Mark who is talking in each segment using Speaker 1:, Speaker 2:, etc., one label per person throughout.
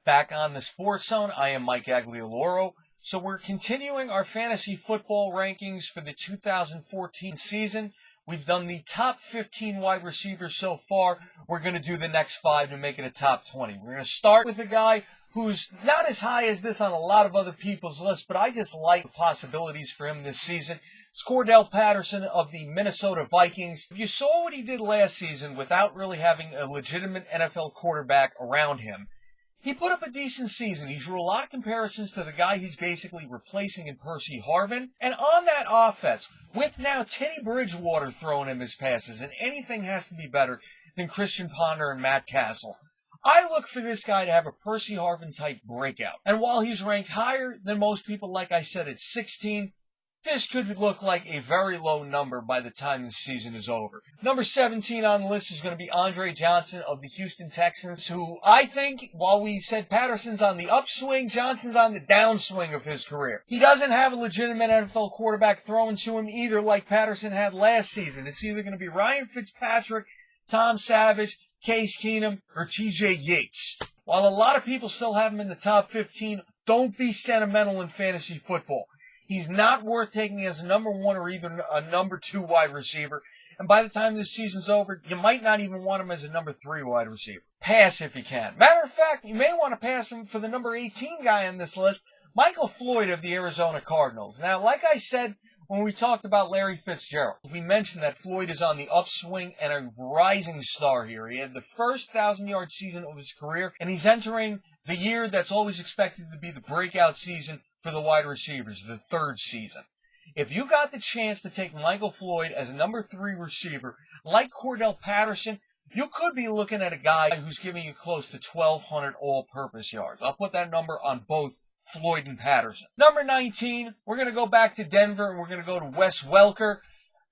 Speaker 1: Back on the Sports Zone, I am Mike Aglialoro. So we're continuing our fantasy football rankings for the 2014 season. We've done the top 15 wide receivers so far. We're going to do the next 5 to make it a top 20. We're going to start with a guy who's not as high as this on a lot of other people's lists, but I just like the possibilities for him this season. It's Cordell Patterson of the Minnesota Vikings. If you saw what he did last season without really having a legitimate NFL quarterback around him, he put up a decent season. He drew a lot of comparisons to the guy he's basically replacing in Percy Harvin. And on that offense, with now Teddy Bridgewater throwing him his passes, and anything has to be better than Christian Ponder and Matt Castle, I look for this guy to have a Percy Harvin-type breakout. And while he's ranked higher than most people, like I said, at 16, this could look like a very low number by the time the season is over. Number 17 on the list is going to be Andre Johnson of the Houston Texans, who I think, while we said Patterson's on the upswing, Johnson's on the downswing of his career. He doesn't have a legitimate NFL quarterback throwing to him either like Patterson had last season. It's either going to be Ryan Fitzpatrick, Tom Savage, Case Keenum, or TJ Yates. While a lot of people still have him in the top 15, don't be sentimental in fantasy football. He's not worth taking as a number 1 or even a number 2 wide receiver. And by the time this season's over, you might not even want him as a number 3 wide receiver. Pass if you can. Matter of fact, you may want to pass him for the number 18 guy on this list, Michael Floyd of the Arizona Cardinals. Now, like I said when we talked about Larry Fitzgerald, we mentioned that Floyd is on the upswing and a rising star here. He had the first 1,000-yard season of his career, and he's entering the year that's always expected to be the breakout season for the wide receivers, the 3rd season. If you got the chance to take Michael Floyd as a number 3 receiver, like Cordell Patterson, you could be looking at a guy who's giving you close to 1,200 all-purpose yards. I'll put that number on both Floyd and Patterson. Number 19, we're going to go back to Denver, and we're going to go to Wes Welker.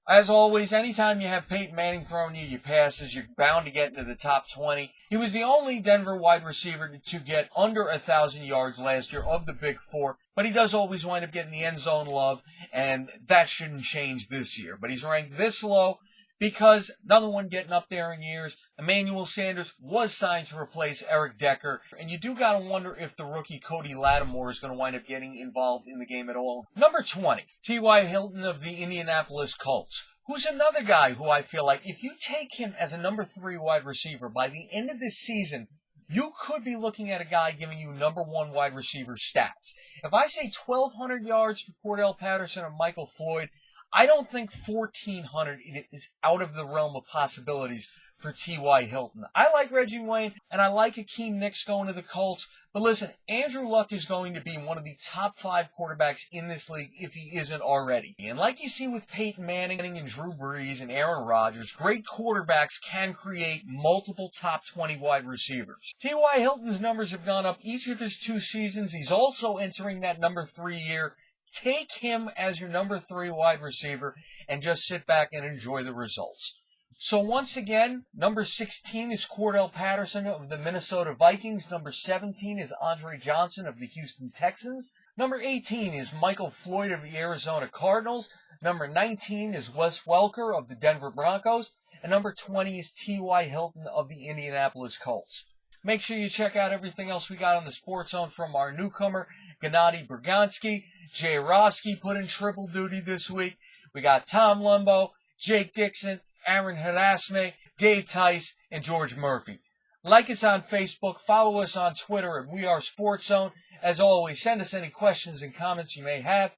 Speaker 1: As always, anytime you have Peyton Manning throwing you your passes, you're bound to get into the top 20. He was the only Denver wide receiver to get under 1,000 yards last year of the Big Four, but he does always wind up getting the end zone love, and that shouldn't change this year. But he's ranked this low because another one getting up there in years. Emmanuel Sanders was signed to replace Eric Decker, and you do got to wonder if the rookie Cody Lattimore is going to wind up getting involved in the game at all. Number 20, T.Y. Hilton of the Indianapolis Colts, who's another guy who I feel like if you take him as a number 3 wide receiver, by the end of this season, you could be looking at a guy giving you number 1 wide receiver stats. If I say 1,200 yards for Cordell Patterson or Michael Floyd, I don't think 1,400 is out of the realm of possibilities for T.Y. Hilton. I like Reggie Wayne, and I like Hakeem Nicks going to the Colts. But listen, Andrew Luck is going to be one of the top 5 quarterbacks in this league if he isn't already. And like you see with Peyton Manning and Drew Brees and Aaron Rodgers, great quarterbacks can create multiple top 20 wide receivers. T.Y. Hilton's numbers have gone up each of his 2 seasons. He's also entering that number 3 year. Take him as your number 3 wide receiver and just sit back and enjoy the results. So once again, number 16 is Cordell Patterson of the Minnesota Vikings. Number 17 is Andre Johnson of the Houston Texans. Number 18 is Michael Floyd of the Arizona Cardinals. Number 19 is Wes Welker of the Denver Broncos. And number 20 is T.Y. Hilton of the Indianapolis Colts. Make sure you check out everything else we got on the Sports Zone from our newcomer, Gennady Bergansky. Jay Rofsky put in triple duty this week. We got Tom Lumbo, Jake Dixon, Aaron Hadasme, Dave Tice, and George Murphy. Like us on Facebook, follow us on Twitter at We Are Sports Zone. As always, send us any questions and comments you may have.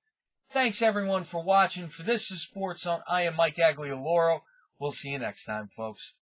Speaker 1: Thanks everyone for watching. For This is Sports Zone, I am Mike Aglialoro. We'll see you next time, folks.